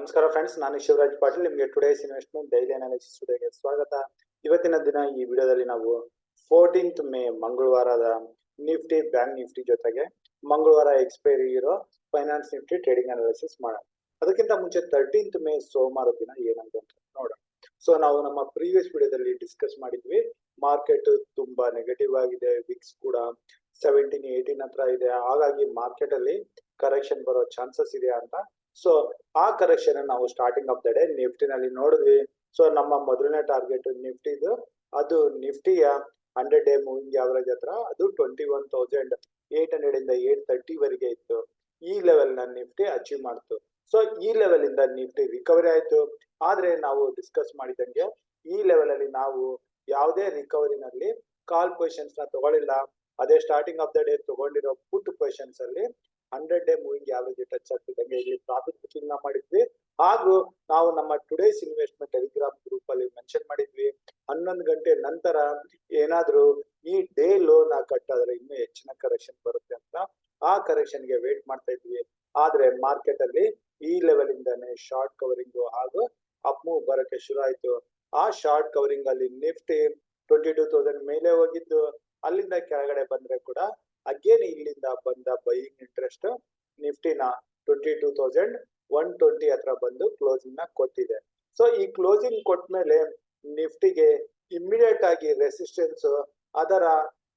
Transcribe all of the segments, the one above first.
ನಮಸ್ಕಾರ ಫ್ರೆಂಡ್ಸ್, ನಾನು ಶಿವರಾಜ್ ಪಾಟೀಲ್. ನಿಮಗೆ ಟುಡೇಸ್ ಇನ್ವೆಸ್ಟ್ಮೆಂಟ್ ಡೈಲಿ ಅನಾಲಿಸಿಸ್ ವಿಡಿಯೋಗೆ ಸ್ವಾಗತ. ಇವತ್ತಿನ ದಿನ ಈ ವಿಡಿಯೋದಲ್ಲಿ ನಾವು 14th ಮೇ ಮಂಗಳವಾರದ ನಿಫ್ಟಿ, ಬ್ಯಾಂಕ್ ನಿಫ್ಟಿ ಜೊತೆಗೆ ಮಂಗಳವಾರ ಎಕ್ಸ್ಪೈರಿ ಇರೋ ಫೈನಾನ್ಸ್ ನಿಫ್ಟಿ ಟ್ರೇಡಿಂಗ್ ಅನಾಲಿಸಿಸ್ ಮಾಡೋಣ. ಅದಕ್ಕಿಂತ ಮುಂಚೆ 13th ಮೇ ಸೋಮವಾರ ದಿನ ಏನಂತ ನೋಡೋಣ. ಸೊ ನಾವು ನಮ್ಮ ಪ್ರೀವಿಯಸ್ ವಿಡಿಯೋದಲ್ಲಿ ಡಿಸ್ಕಸ್ ಮಾಡಿದ್ವಿ, ಮಾರ್ಕೆಟ್ ತುಂಬಾ ನೆಗೆಟಿವ್ ಆಗಿದೆ, ವಿಕ್ಸ್ ಕೂಡ 17-18 ಹತ್ರ ಇದೆ, ಹಾಗಾಗಿ ಮಾರ್ಕೆಟ್ ಅಲ್ಲಿ ಕರೆಕ್ಷನ್ ಬರೋ ಚಾನ್ಸಸ್ ಇದೆ ಅಂತ. ಸೊ ಆ ಕರೆಕ್ಷನ್ ನಾವು ಸ್ಟಾರ್ಟಿಂಗ್ ಆಫ್ ದ ಡೇ ನಿಫ್ಟಿನಲ್ಲಿ ನೋಡಿದ್ವಿ. ಸೊ ನಮ್ಮ ಮೊದಲನೇ ಟಾರ್ಗೆಟ್ ನಿಫ್ಟಿದು, ಅದು ನಿಫ್ಟಿಯ 100-day ಮೂವಿಂಗ್ ಆವರೇಜ್ ಹತ್ರ ಅದು 21,800 ಇಂದ 830 ವರೆಗೆ ಇತ್ತು. ಈ ಲೆವೆಲ್ ನ ನಿಫ್ಟಿ ಅಚೀವ್ ಮಾಡ್ತು. ಸೊ ಈ ಲೆವೆಲ್ ಇಂದ ನಿಫ್ಟಿ ರಿಕವರಿ ಆಯ್ತು. ಆದ್ರೆ ನಾವು ಡಿಸ್ಕಸ್ ಮಾಡಿದಂಗೆ ಈ ಲೆವೆಲ್ ಅಲ್ಲಿ ನಾವು ಯಾವುದೇ ರಿಕವರಿನಲ್ಲಿ ಕಾಲ್ ಪೊಸಿಷನ್ಸ್ ನ ತಗೊಳ್ಳಿಲ್ಲ. ಅದೇ ಸ್ಟಾರ್ಟಿಂಗ್ ಆಫ್ ದ ಡೇ ತಗೊಂಡಿರೋ ಪುಟ್ ಪೊಸಿಷನ್ಸ್ ಅಲ್ಲಿ 100-day ಮೂವಿಂಗ್ ಆವರೇಜ್ ಟಚ್ ಆಗ್ತಿದ್ದಂಗೆ ಇಲ್ಲಿ ಪ್ರಾಫಿಟ್ ಬುಕಿಂಗ್ ನ ಮಾಡಿದ್ವಿ. ಹಾಗೂ ನಾವು ನಮ್ಮ ಟುಡೇಸ್ ಇನ್ವೆಸ್ಟ್ಮೆಂಟ್ ಟೆಲಿಗ್ರಾಮ್ ಗ್ರೂಪ್ ಅಲ್ಲಿ ಮೆನ್ಷನ್ ಮಾಡಿದ್ವಿ, 11 ಗಂಟೆ ನಂತರ ಏನಾದ್ರೂ ಈ ಡೇ ಲೋನ್ ಕಟ್ ಆದ್ರೆ ಇನ್ನೂ ಹೆಚ್ಚಿನ ಕರೆಕ್ಷನ್ ಬರುತ್ತೆ ಅಂತ ಆ ಕರೆಕ್ಷನ್ ಗೆ ವೇಟ್ ಮಾಡ್ತಾ ಇದ್ವಿ. ಆದ್ರೆ ಮಾರ್ಕೆಟ್ ಅಲ್ಲಿ ಈ ಲೆವೆಲ್ ಇಂದಾನೆ ಶಾರ್ಟ್ ಕವರಿಂಗ್ ಹಾಗೂ ಅಪ್ ಮೂವ್ ಬರಕ್ಕೆ ಶುರು ಆಯ್ತು. ಆ ಶಾರ್ಟ್ ಕವರಿಂಗ್ ಅಲ್ಲಿ ನಿಫ್ಟಿ 22,000 ಮೇಲೆ ಹೋಗಿದ್ದು, ಅಲ್ಲಿಂದ ಕೆಳಗಡೆ ಬಂದ್ರೆ ಕೂಡ ಅಗೇನ್ ಇಲ್ಲಿಂದ ಬಂದ ಬೈಯಿಂಗ್ ಇಂಟ್ರೆಸ್ಟ್ ನಿಫ್ಟಿನ 22,120 ಹತ್ರ ಬಂದು ಕ್ಲೋಸಿಂಗ್ ನ ಕೊಟ್ಟಿದೆ. ಸೊ ಈ ಕ್ಲೋಸಿಂಗ್ ಕೊಟ್ಟ ಮೇಲೆ ನಿಫ್ಟಿಗೆ ಇಮಿಡಿಯೇಟ್ ಆಗಿ ರೆಸಿಸ್ಟೆನ್ಸ್ ಅದರ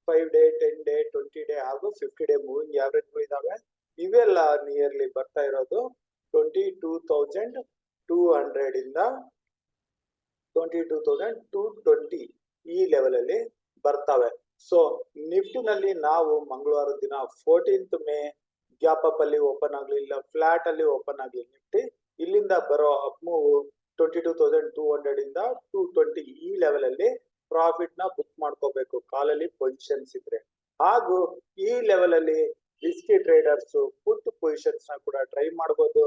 5-day, 10-day, 20-day ಹಾಗೂ 50-day ಮೂವಿಂಗ್ ಆವರೇಜ್ ಇದಾವೆ. ಇವೆಲ್ಲ ನಿಯರ್ಲಿ ಬರ್ತಾ ಇರೋದು 22,200 ಇಂದ 22,220 ಈ ಲೆವೆಲ್ ಅಲ್ಲಿ ಬರ್ತವೆ. ಸೊ ನಿಫ್ಟಿನಲ್ಲಿ ನಾವು ಮಂಗಳವಾರ ದಿನ 14th ಮೇ ಗ್ಯಾಪ್ ಅಪ್ ಅಲ್ಲಿ ಓಪನ್ ಆಗ್ಲಿಲ್ಲ, ಫ್ಲಾಟ್ ಅಲ್ಲಿ ಓಪನ್ ಆಗ್ಲಿ ನಿಫ್ಟಿ. ಇಲ್ಲಿಂದ ಬರೋ ಅಪ್ ಮೂವ್ 22,200 ಇಂದ 220 ಈ ಲೆವೆಲ್ ಅಲ್ಲಿ ಪ್ರಾಫಿಟ್ ನ ಬುಕ್ ಮಾಡ್ಕೋಬೇಕು ಕಾಲಲ್ಲಿ ಪೊಸಿಷನ್ಸ್ ಇದ್ರೆ. ಹಾಗೂ ಈ ಲೆವೆಲ್ ಅಲ್ಲಿ ರಿಸ್ಕಿ ಟ್ರೇಡರ್ಸ್ ಪುಟ್ ಪೊಸಿಷನ್ಸ್ ನ ಕೂಡ ಟ್ರೈ ಮಾಡಬಹುದು.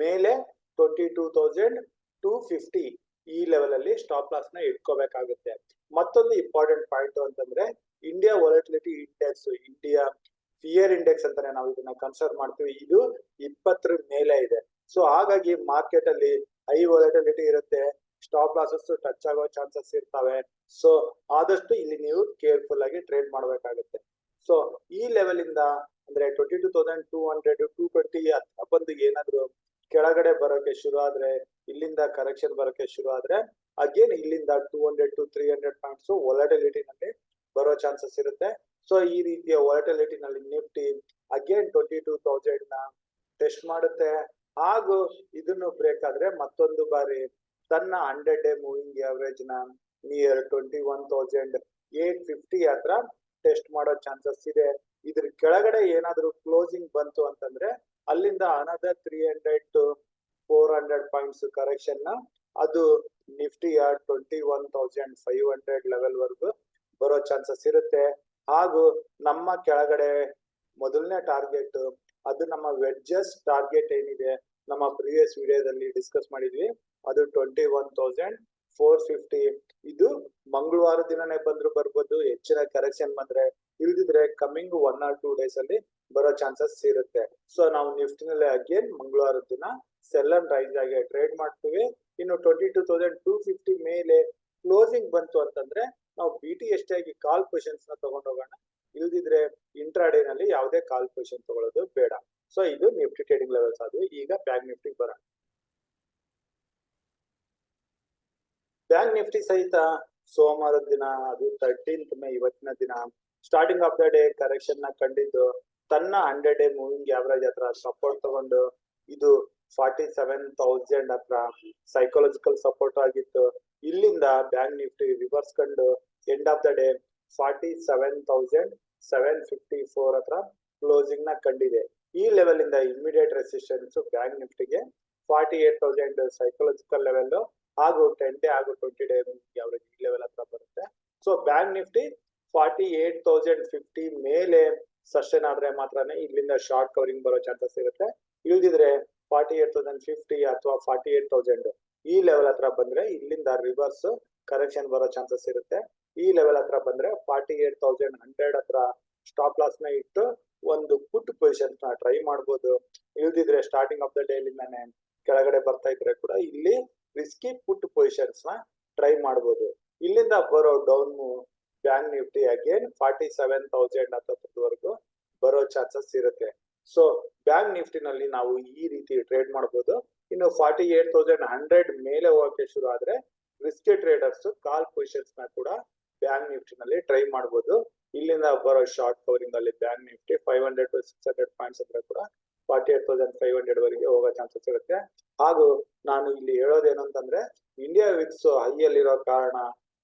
ಮೇಲೆ 22,250 ಈ ಲೆವೆಲ್ ಅಲ್ಲಿ ಸ್ಟಾಪ್ ಲಾಸ್ ನ ಇಟ್ಕೋಬೇಕಾಗುತ್ತೆ. ಮತ್ತೊಂದು ಇಂಪಾರ್ಟೆಂಟ್ ಪಾಯಿಂಟ್ ಅಂತಂದ್ರೆ India volatility index, India fear index ಅಂತಾನೆ ನಾವು ಇದನ್ನ ಕನ್ಸಿಡರ್ ಮಾಡ್ತೀವಿ. ಇದು 20 ಮೇಲೆ ಇದೆ. ಸೊ ಹಾಗಾಗಿ ಮಾರ್ಕೆಟ್ ಅಲ್ಲಿ ಹೈ ವಾಲಟಿಲಿಟಿ ಇರುತ್ತೆ, ಸ್ಟಾಪ್ ಲಾಸಸ್ ಟಚ್ ಆಗೋ ಚಾನ್ಸಸ್ ಇರ್ತವೆ. ಸೊ ಆದಷ್ಟು ಇಲ್ಲಿ ನೀವು ಕೇರ್ಫುಲ್ ಆಗಿ ಟ್ರೇಡ್ ಮಾಡಬೇಕಾಗುತ್ತೆ. ಸೊ ಈ ಲೆವೆಲ್ ಇಂದ ಅಂದ್ರೆ 22,200 220 ಹತ್ರ ಬಂದು ಏನಾದ್ರು ಕೆಳಗಡೆ ಬರೋಕೆ ಶುರು ಆದ್ರೆ, ಇಲ್ಲಿಂದ ಕರೆಕ್ಷನ್ ಬರೋಕೆ ಶುರು ಆದ್ರೆ ಅಗೇನ್ ಇಲ್ಲಿಂದ 200 to 300 ಪಾಯಿಂಟ್ಸ್ ವಾಲಟಿಲಿಟಿ ನಲ್ಲಿ ಬರೋ ಚಾನ್ಸಸ್ ಇರುತ್ತೆ. ಸೊ ಈ ರೀತಿಯ ವಾಲಟಿಲಿಟಿ ನಲ್ಲಿ ನಿಫ್ಟಿ ಅಗೇನ್ 22,000 ನ ಟೆಸ್ಟ್ ಮಾಡುತ್ತೆ. ಹಾಗೂ ಇದನ್ನು ಬ್ರೇಕ್ ಆದ್ರೆ ಮತ್ತೊಂದು ಬಾರಿ ತನ್ನ 100-day ಮೂವಿಂಗ್ ಆವರೇಜ್ ನ ನಿಯರ್ 21,850 ಹತ್ರ ಟೆಸ್ಟ್ ಮಾಡೋ ಚಾನ್ಸಸ್ ಇದೆ. ಇದ್ರ ಕೆಳಗಡೆ ಏನಾದ್ರು ಕ್ಲೋಸಿಂಗ್ ಬಂತು ಅಂತಂದ್ರೆ ಅಲ್ಲಿಂದ ಅನದರ್ 300 to 400 ಪಾಯಿಂಟ್ಸ್ ಕರೆಕ್ಷನ್ ನ ಅದು ನಿಫ್ಟಿಯ 21,500 ಲೆವೆಲ್ ವರೆಗೂ ಬರೋ ಚಾನ್ಸಸ್ ಇರುತ್ತೆ. ಹಾಗೂ ನಮ್ಮ ಕೆಳಗಡೆ ಮೊದಲನೇ ಟಾರ್ಗೆಟ್ ಅದು ನಮ್ಮ ವೆಡ್ಜಸ್ ಟಾರ್ಗೆಟ್ ಏನಿದೆ ನಮ್ಮ ಪ್ರೀವಿಯಸ್ ವಿಡಿಯೋದಲ್ಲಿ ಡಿಸ್ಕಸ್ ಮಾಡಿದ್ವಿ, ಅದು 21,450. ಇದು ಮಂಗಳವಾರ ದಿನನೇ ಬಂದ್ರು ಬರ್ಬೋದು, ಹೆಚ್ಚಿನ ಕರೆಕ್ಷನ್ ಬಂದ್ರೆ. ಇಲ್ದಿದ್ರೆ ಕಮಿಂಗ್ 1 or 2 days ಅಲ್ಲಿ ಬರೋ ಚಾನ್ಸಸ್ ಇರುತ್ತೆ. ಸೊ ನಾವು ನಿಫ್ಟಿನಲ್ಲಿ ಅಗೇನ್ ಮಂಗಳವಾರ ದಿನ ಸೆಲ್ ಅಂಡ್ ರೈಸ್ ಆಗಿ ಟ್ರೇಡ್ ಮಾಡ್ತೀವಿ. ಇನ್ನು 22,250 ಮೇಲೆ ಕ್ಲೋಸಿಂಗ್ ಬಂತು ಅಂತಂದ್ರೆ ನಾವು BTST ಆಗಿ ಕಾಲ್ ಪೊಸಿಷನ್ಸ್ ನ ತಗೊಂಡೋಗೋಣ. ಇಲ್ದಿದ್ರೆ ಇಂಟ್ರಾಡೇ ನಲ್ಲಿ ಯಾವುದೇ ಕಾಲ್ ಪೊಸಿಷನ್ ತಗೊಳ್ಳೋದು ಬೇಡ. ಸೊ ಇದು ನಿಫ್ಟಿ ಟ್ರೇಡಿಂಗ್ ಲೆವೆಲ್ಸ್ ಆದ್ವು. ಈಗ ಬ್ಯಾಂಕ್ ನಿಫ್ಟಿ ಬರೋಣ. ಬ್ಯಾಂಕ್ ನಿಫ್ಟಿ ಸಹಿತ ಸೋಮವಾರದ ದಿನ ಅದು 13th ಮೇ ಇವತ್ತಿನ ದಿನ starting of the day correction ನ ಕಂಡಿದ್ದು, ತನ್ನ 100-day ಮೂವಿಂಗ್ ಆವರೇಜ್ ಹತ್ರ ಸಪೋರ್ಟ್ ತಗೊಂಡು ಇದು 47,000 ಹತ್ರ ಸೈಕಾಲಜಿಕಲ್ ಸಪೋರ್ಟ್ ಆಗಿತ್ತು. ಇಲ್ಲಿಂದ ಬ್ಯಾಂಕ್ ನಿಫ್ಟಿ ರಿವರ್ಸ್ ಕಂಡು ಎಂಡ್ ಆಫ್ ದ ಡೇ 47,754 ಹತ್ರ ಕ್ಲೋಸಿಂಗ್ ನ ಕಂಡಿದೆ. ಈ ಲೆವೆಲ್ ಇಂದ ಇಮಿಡಿಯೇಟ್ ರೆಸಿಸ್ಟೆನ್ಸ್ ಬ್ಯಾಂಕ್ ನಿಫ್ಟಿಗೆ 48,000 ಸೈಕಾಲಜಿಕಲ್ ಲೆವೆಲ್ ಹಾಗೂ 10-day ಹಾಗೂ 20-day ಆವರೇಜ್ ಈ ಲೆವೆಲ್ ಹತ್ರ ಬರುತ್ತೆ. ಸೊ ಬ್ಯಾಂಕ್ ನಿಫ್ಟಿ 48,050 ಮೇಲೆ ಸಸ್ಟೈನ್ ಆದ್ರೆ ಮಾತ್ರನೇ ಇಲ್ಲಿಂದ ಶಾರ್ಟ್ ಕವರಿಂಗ್ ಬರೋ ಚಾನ್ಸಸ್ ಇರುತ್ತೆ. ಇಲ್ದಿದ್ರೆ 48,050 ಅಥವಾ 48,000 ಈ ಲೆವೆಲ್ ಹತ್ರ ಬಂದ್ರೆ ಇಲ್ಲಿಂದ ರಿವರ್ಸ್ ಕರೆಕ್ಷನ್ ಬರೋ ಚಾನ್ಸಸ್ ಇರುತ್ತೆ. ಈ ಲೆವೆಲ್ ಹತ್ರ ಬಂದ್ರೆ 48,100 ಹತ್ರ ಸ್ಟಾಪ್ ಲಾಸ್ ನ ಇಟ್ಟು ಒಂದು ಪುಟ್ ಪೊಸಿಷನ್ ನ ಟ್ರೈ ಮಾಡಬಹುದು. ಇಲ್ದಿದ್ರೆ ಸ್ಟಾರ್ಟಿಂಗ್ ಆಫ್ ದ ಡೇ ಲಿಂದಾನೆ ಕೆಳಗಡೆ ಬರ್ತಾ ಇದ್ರೆ ಕೂಡ ಇಲ್ಲಿ ರಿಸ್ಕಿ ಪುಟ್ ಪೊಸಿಷನ್ಸ್ ನ ಟ್ರೈ ಮಾಡಬಹುದು. ಇಲ್ಲಿಂದ ಬರೋ ಡೌನ್ ಬ್ಯಾಂಕ್ ನಿಫ್ಟಿ ಅಗೇನ್ 47,000 ಹತ್ತತ್ರವರೆಗೂ ಬರೋ ಚಾನ್ಸಸ್ ಇರುತ್ತೆ. ಸೊ ಬ್ಯಾಂಕ್ ನಿಫ್ಟಿ ನಲ್ಲಿ ನಾವು ಈ ರೀತಿ ಟ್ರೇಡ್ ಮಾಡಬಹುದು. ಇನ್ನು 48,100 ಮೇಲೆ ಹೋಗಕ್ಕೆ ಶುರು ಆದ್ರೆ ರಿಸ್ಕಿ ಟ್ರೇಡರ್ಸ್ ಕಾಲ್ ಪೊಸಿಷನ್ಸ್ ನ ಕೂಡ ಬ್ಯಾಂಕ್ ನಿಫ್ಟಿ ನಲ್ಲಿ ಟ್ರೈ ಮಾಡಬಹುದು. ಇಲ್ಲಿಂದ ಬರೋ ಶಾರ್ಟ್ ಕವರಿಂಗ್ ಅಲ್ಲಿ ಬ್ಯಾಂಕ್ ನಿಫ್ಟಿ 500 to 600 ಪಾಯಿಂಟ್ಸ್ ಅಂದ್ರೆ ಕೂಡ 48,500 ವರೆಗೆ ಹೋಗೋ ಚಾನ್ಸಸ್ ಇರುತ್ತೆ. ಹಾಗೂ ನಾನು ಇಲ್ಲಿ ಹೇಳೋದೇನಂತಂದ್ರೆ ಇಂಡಿಯಾ ವಿಕ್ಸ್ ಹೈ ಅಲ್ಲಿರೋ ಕಾರಣ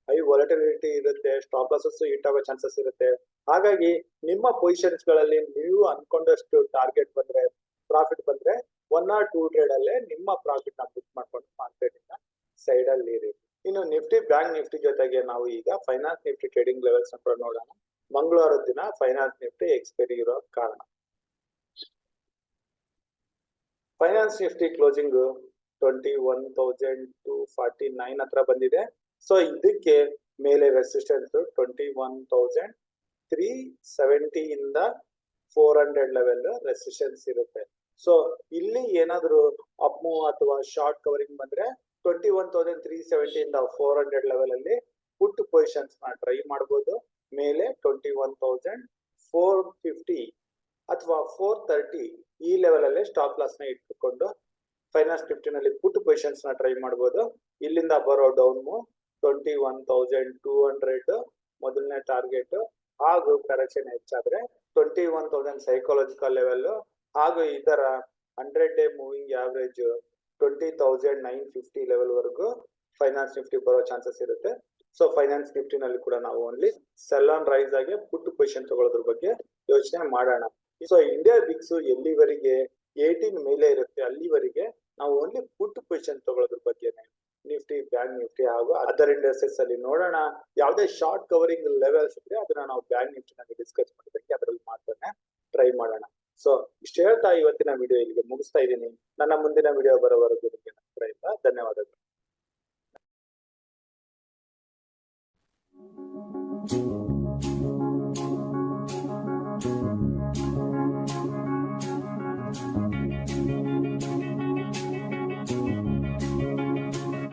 ಹೈ ವಾಲಟಿಲಿಟಿ ಇರುತ್ತೆ, ಸ್ಟಾಪ್ ಲಾಸಸ್ ಹಿಟ್ ಆಗೋ ಚಾನ್ಸಸ್ ಇರುತ್ತೆ. ಹಾಗಾಗಿ ನಿಮ್ಮ ಪೊಸಿಷನ್ಸ್ ಗಳಲ್ಲಿ ನೀವು ಅನ್ಕೊಂಡಷ್ಟು ಟಾರ್ಗೆಟ್ ಬಂದ್ರೆ, ಪ್ರಾಫಿಟ್ ಬಂದ್ರೆ 1 or 2 ಟ್ರೇಡ್ ಅಲ್ಲೇ ನಿಮ್ಮ ಪ್ರಾಫಿಟ್ ನ ಬುಕ್ ಮಾಡ್ಕೊಂಡು ಮಾರ್ಕೆಟ್ ಇಂದ ಸೈಡ್ ಅಲ್ಲಿ ಇರಿ. ಇನ್ನು ನಿಫ್ಟಿ ಬ್ಯಾಂಕ್ ನಿಫ್ಟಿ ಜೊತೆಗೆ ನಾವು ಈಗ ಫೈನಾನ್ಸ್ ನಿಫ್ಟಿ ಟ್ರೇಡಿಂಗ್ ಲೆವೆಲ್ಸ್ ಕೂಡ ನೋಡೋಣ. ಮಂಗಳವಾರದ ದಿನ ಫೈನಾನ್ಸ್ ನಿಫ್ಟಿ ಎಕ್ಸ್ಪೈರಿ ಇರೋ ಕಾರಣ ಫೈನಾನ್ಸ್ ನಿಫ್ಟಿ ಕ್ಲೋಸಿಂಗ್ 21,249 ಹತ್ರ ಬಂದಿದೆ. ಸೊ ಇದಕ್ಕೆ ಮೇಲೆ ರೆಸಿಸ್ಟೆನ್ಸ್ 21,370 ಇಂದ 400 ಲೆವೆಲ್ ರೆಸಿಸ್ಟೆನ್ಸ್ ಇರುತ್ತೆ. ಸೊ ಇಲ್ಲಿ ಏನಾದ್ರು ಅಪ್ ಮೂವ್ ಅಥವಾ ಶಾರ್ಟ್ ಕವರಿಂಗ್ ಬಂದ್ರೆ 21,370 ಇಂದ 400 ಲೆವೆಲ್ ಅಲ್ಲಿ ಪುಟ್ ಪೊಸಿಷನ್ಸ್ ನ ಟ್ರೈ ಮಾಡಬಹುದು. ಮೇಲೆ 21,450 ಅಥವಾ 430 ಈ ಲೆವೆಲ್ ಅಲ್ಲಿ ಸ್ಟಾಪ್ ಲಾಸ್ ನ ಇಟ್ಟುಕೊಂಡು ಫೈನಾನ್ಸ್ ನಿಫ್ಟಿ ನಲ್ಲಿ ಪುಟ್ ಪೊಸಿಷನ್ಸ್ ನ ಟ್ರೈ ಮಾಡಬಹುದು. ಇಲ್ಲಿಂದ ಬರೋ ಡೌನ್ 21,200 ಮೊದಲನೇ ಟಾರ್ಗೆಟ್, ಹಾಗೂ ಕರೆಕ್ಷನ್ ಹೆಚ್ಚಾದ್ರೆ 21,000 ಸೈಕಾಲಜಿಕಲ್ ಲೆವೆಲ್, ಹಾಗೂ ಇದರ 100-day ಮೂವಿಂಗ್ ಆವರೇಜ್ 20,950 ಲೆವೆಲ್ ವರೆಗೂ ಫೈನಾನ್ಸ್ ನಿಫ್ಟಿ ಬರೋ ಚಾನ್ಸಸ್ ಇರುತ್ತೆ. ಸೊ ಫೈನಾನ್ಸ್ ನಿಫ್ಟಿ ನಲ್ಲಿ ಕೂಡ ನಾವು ಓನ್ಲಿ ಸೆಲ್ ಆನ್ ರೈಸ್ ಆಗಿ ಪುಟ್ ಪೊಸಿಷನ್ ತಗೊಳ್ಳೋದ್ರ ಬಗ್ಗೆ ಯೋಚನೆ ಮಾಡೋಣ. ಸೊ ಇಂಡಿಯಾ ವಿಕ್ಸ್ ಎಲ್ಲಿವರೆಗೆ 18 ಮೇಲೆ ಇರುತ್ತೆ ಅಲ್ಲಿವರೆಗೆ ನಾವು ಓನ್ಲಿ ಪುಟ್ ಪೊಸಿಷನ್ ತಗೊಳ್ಳೋದ್ರ ಬಗ್ಗೆ ನಿಫ್ಟಿ ಬ್ಯಾಂಕ್ ನಿಫ್ಟಿ ಹಾಗೂ ಅದರ್ ಇಂಡಸ್ಟ್ರೀಸ್ ಅಲ್ಲಿ ನೋಡೋಣ. ಯಾವುದೇ ಶಾರ್ಟ್ ಕವರಿಂಗ್ ಲೆವೆಲ್ಸ್ ಇದ್ರೆ ಅದನ್ನ ನಾವು ಬ್ಯಾಂಕ್ ನಿಫ್ಟಿ ನಲ್ಲಿ ಡಿಸ್ಕಸ್ ಮಾಡೋದಕ್ಕೆ ಅದರಲ್ಲಿ ಮಾತ್ರ ಟ್ರೈ ಮಾಡೋಣ. ಸೊ ಇಷ್ಟು ಹೇಳ್ತಾ ಇವತ್ತಿನ ವಿಡಿಯೋ ಇಲ್ಲಿಗೆ ಮುಗಿಸ್ತಾ ಇದ್ದೀನಿ. ನನ್ನ ಮುಂದಿನ ವಿಡಿಯೋ ಬರೋವರೆಗೂ ಧನ್ಯವಾದಗಳು.